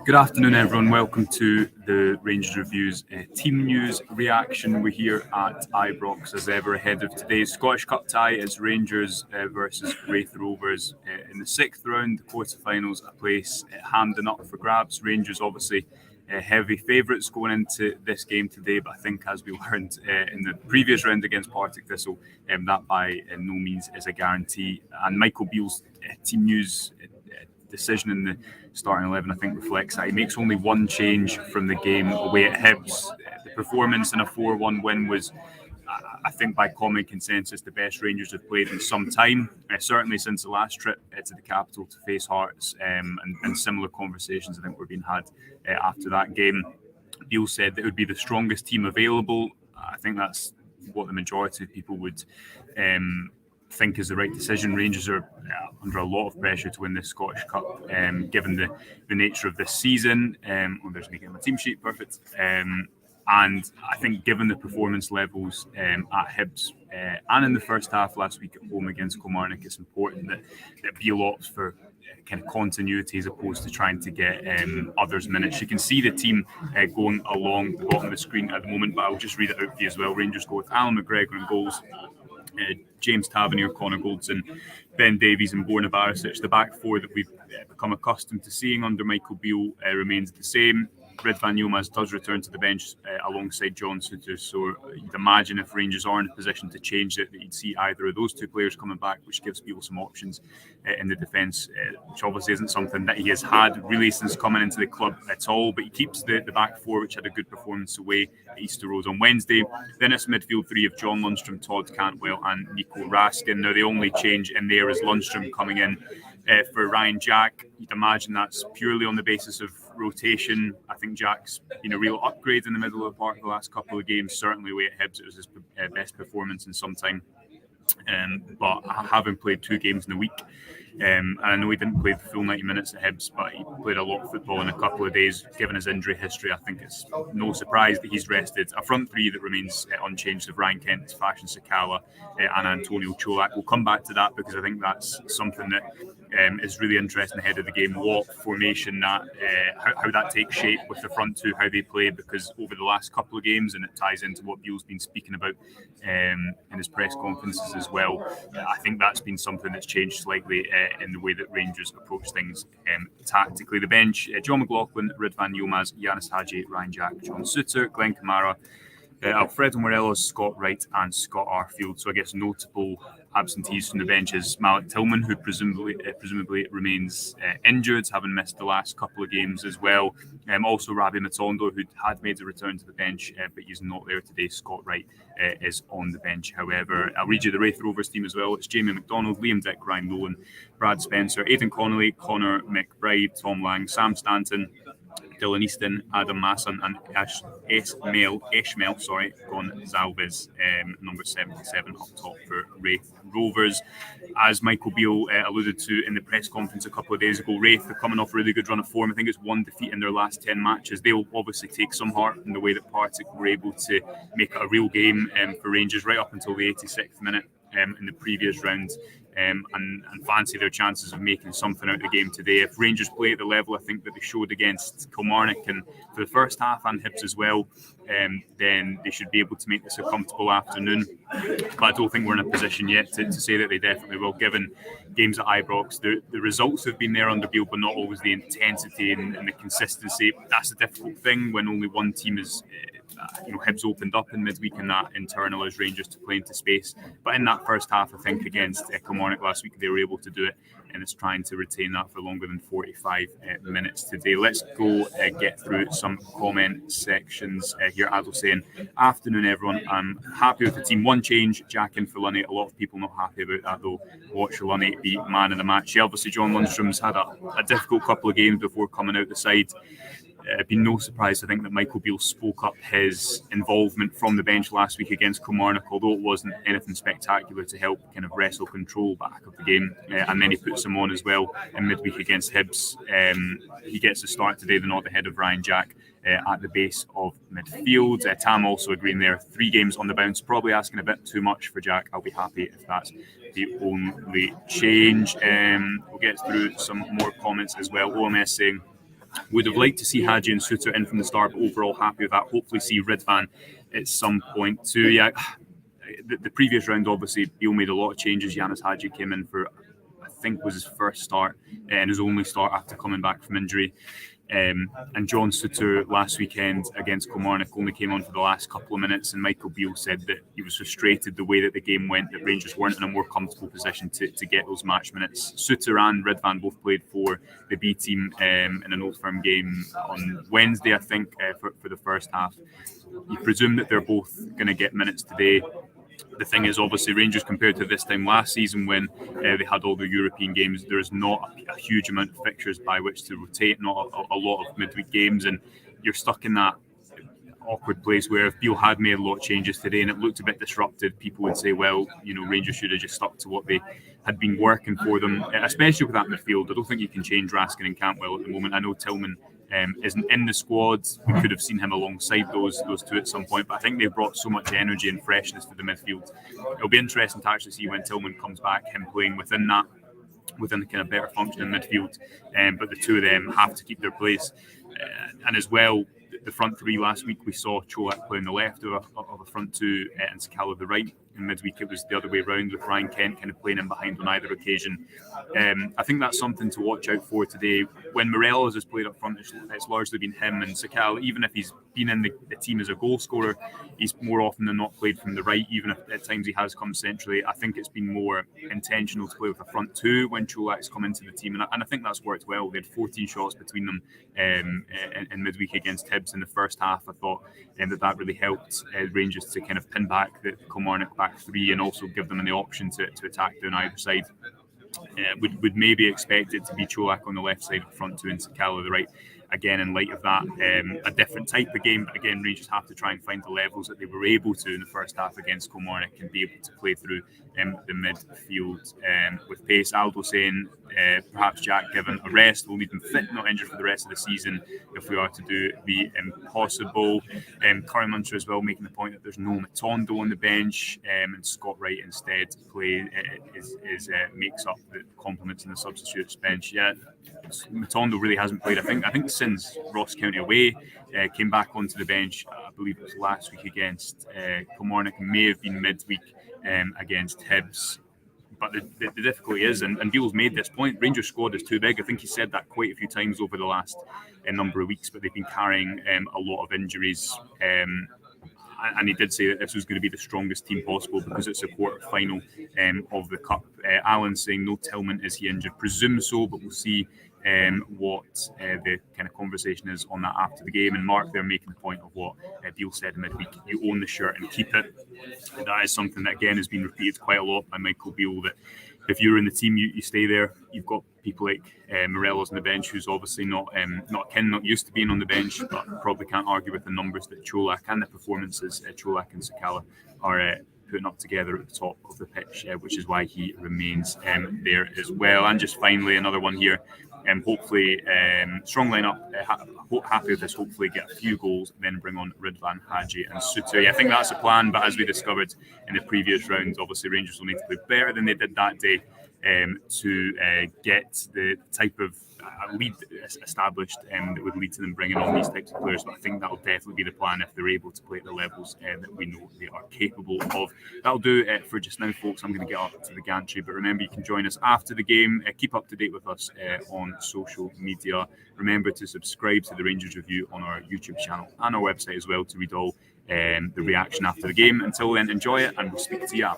Good afternoon, everyone. Welcome to the Rangers Reviews team news reaction. We're here at Ibrox as ever ahead of today's Scottish Cup tie. It's Rangers versus Raith Rovers in the sixth round, the quarterfinals, a place at Hampden up for grabs. Rangers obviously heavy favourites going into this game today, but I think as we learned in the previous round against Partick Thistle, that by no means is a guarantee. And Michael Beale's team news decision in the starting 11, I think, reflects that. He makes only one change from the game away at Hibs. The performance in a 4-1 win was, I think, by common consensus, the best Rangers have played in some time, certainly since the last trip to the capital to face Hearts, and similar conversations I think were being had after that game. Beale said that it would be the strongest team available. I think that's what the majority of people would think is the right decision. Rangers are under a lot of pressure to win this Scottish Cup, given the nature of this season. There's me getting my team sheet, perfect. And I think given the performance levels at Hibs and in the first half last week at home against Kilmarnock, it's important that Beale opts for kind of continuity as opposed to trying to get others minutes. You can see the team going along the bottom of the screen at the moment, but I'll just read it out for you as well. Rangers go with Alan McGregor in goals, James Tavernier, Connor Goldson, Ben Davies and Borna Barisic. The back four that we've become accustomed to seeing under Michael Beale remains the same. Ridvan Yilmaz does return to the bench alongside John Souttar, so you'd imagine if Rangers are in a position to change it, that you'd see either of those two players coming back, which gives Beale some options in the defence, which obviously isn't something that he has had really since coming into the club at all, but he keeps the back four, which had a good performance away at Easter Road on Wednesday. Then it's midfield three of John Lundstram, Todd Cantwell and Nico Raskin. Now the only change in there is Lundstram coming in for Ryan Jack. You'd imagine that's purely on the basis of rotation. I think Jack's been a real upgrade in the middle of the park the last couple of games. Certainly away at Hibs, it was his best performance in some time. But having played 2 games in a week, and I know he didn't play the full 90 minutes at Hibs, but he played a lot of football in a couple of days. Given his injury history, I think it's no surprise that he's rested. A front three that remains unchanged of Ryan Kent, Fashion Sakala and Antonio Cholak. We'll come back to that because I think that's something that is really interesting ahead of the game. What formation that, how that takes shape with the front two, how they play, because over the last couple of games, and it ties into what Beale's been speaking about in his press conferences as well, I think that's been something that's changed slightly in the way that Rangers approach things tactically. The bench, John McLaughlin, Ridvan Yilmaz, Yanis Hadji, Ryan Jack, John Souttar, Glenn Kamara, Alfredo Morelos, Scott Wright and Scott Arfield. So I guess notable absentees from the bench is Malik Tillman, who presumably remains injured, having missed the last couple of games as well. Also Rabi Matondo, who had made a return to the bench, but he's not there today. Scott Wright is on the bench. However, I'll read you the Raith Rovers team as well. It's Jamie McDonald, Liam Dick, Ryan Nolan, Brad Spencer, Aidan Connolly, Connor McBride, Tom Lang, Sam Stanton, Dylan Easton, Adam Masson and Eshmael Gonzalez, number 77 up top for Raith Rovers. As Michael Beale alluded to in the press conference a couple of days ago, Raith are coming off a really good run of form. I think it's 1 defeat in their last 10 matches. They'll obviously take some heart in the way that Partick were able to make it a real game for Rangers right up until the 86th minute in the previous round. And fancy their chances of making something out of the game today. If Rangers play at the level I think that they showed against Kilmarnock and for the first half and Hibs as well, then they should be able to make this a comfortable afternoon. But I don't think we're in a position yet to say that they definitely will, given games at Ibrox. The results have been there under Beale, but not always the intensity and the consistency. That's a difficult thing when only one team is... Hibs opened up in midweek and that internal as Rangers to play into space. But in that first half, I think against Kilmarnock last week, they were able to do it, and it's trying to retain that for longer than 45 minutes today. Let's go get through some comment sections here. Adil saying, afternoon everyone, I'm happy with the team. One change, Jack in for Lunny. A lot of people not happy about that though. Watch Lunny be man of the match. Yeah, obviously John Lundstram's had a difficult couple of games before coming out the side. It'd be no surprise to think that Michael Beale spoke up his involvement from the bench last week against Kilmarnock, although it wasn't anything spectacular, to help kind of wrestle control back of the game. And then he puts him on as well in midweek against Hibs. He gets a start today, the nod ahead of Ryan Jack at the base of midfield. Tam also agreeing there. 3 games on the bounce, probably asking a bit too much for Jack. I'll be happy if that's the only change. We'll get through some more comments as well. OMS saying, would have liked to see Hadji and Suter in from the start, but overall happy with that. Hopefully see Ridvan at some point too. Yeah, the previous round, obviously, Beale made a lot of changes. Yanis Hadji came in for, I think, was his first start and his only start after coming back from injury. And John Suter last weekend against Kilmarnock only came on for the last couple of minutes, and Michael Beale said that he was frustrated the way that the game went, that Rangers weren't in a more comfortable position to get those match minutes. Suter and Ridvan both played for the B team in an Old Firm game on Wednesday, I think, for the first half. You presume that they're both going to get minutes today. The thing is, obviously, Rangers compared to this time last season when they had all the European games, there is not a huge amount of fixtures by which to rotate, not a lot of midweek games, and you're stuck in that awkward place where if Beale had made a lot of changes today and it looked a bit disrupted, people would say, well, Rangers should have just stuck to what they had been working for them, especially with that midfield. I don't think you can change Raskin and Cantwell at the moment. I know Tillman isn't in the squad. We could have seen him alongside those two at some point, but I think they've brought so much energy and freshness to the midfield. It'll be interesting to actually see when Tillman comes back, him playing within the kind of better functioning midfield. But the two of them have to keep their place. And as well, the front three last week, we saw Cholak playing the left of a front two and Sakala the right. In midweek, it was the other way around, with Ryan Kent kind of playing in behind on either occasion. I think that's something to watch out for today. When Morelos has played up front, it's largely been him and Sakala. Even if he's been in the team as a goal scorer, he's more often than not played from the right, even if at times he has come centrally. I think it's been more intentional to play with a front two when Cholak's come into the team, and I think that's worked well. They had 14 shots between them in midweek against Hibs in the first half. I thought that really helped Rangers to kind of pin back the Kilmarnock back three and also give them the option to attack down either side. Would maybe expect it to be Cholak on the left side of front two and Sakala the right. Again, in light of that, a different type of game. But again, Rangers have to try and find the levels that they were able to in the first half against Kilmarnock and be able to play through the midfield with pace. Aldo saying perhaps Jack given a rest will need him fit, not injured for the rest of the season if we are to do the impossible. Curran Munster as well making the point that there's no Matondo on the bench and Scott Wright instead makes up the complements in the substitutes bench. Yeah, Matondo really hasn't played. I think since Ross County away, came back onto the bench. I believe it was last week against Kilmarnock, may have been midweek against Hibs. But the difficulty is, and Beale's made this point, Rangers squad is too big. I think he said that quite a few times over the last number of weeks, but they've been carrying a lot of injuries. And he did say that this was going to be the strongest team possible because it's a quarter-final of the Cup. Alan saying no Tillman, is he injured? Presume so, but we'll see what the kind of conversation is on that after the game. And Mark, they're making the point of what Beale said in midweek: you own the shirt and keep it. And that is something that again has been repeated quite a lot by Michael Beale, that if you're in the team, you stay there. You've got people like Morelos on the bench, who's obviously not used to being on the bench, but probably can't argue with the numbers that Cholak and the performances Cholak and Sakala are putting up together at the top of the pitch, which is why he remains there as well. And just finally, another one here. Hopefully, strong lineup. Happy with this. Hopefully, get a few goals, then bring on Ridvan, Hadji, and Suter. Yeah, I think that's the plan. But as we discovered in the previous rounds, obviously Rangers will need to play better than they did that day to get the type of lead established that would lead to them bringing on these types of players. But I think that will definitely be the plan if they're able to play at the levels that we know they are capable of. That'll do it for just now, folks. I'm going to get up to the gantry, but remember, you can join us after the game. Keep up to date with us on social media. Remember to subscribe to the Rangers Review on our YouTube channel and our website as well to read all the reaction after the game. Until then, enjoy it, and we'll speak to you after.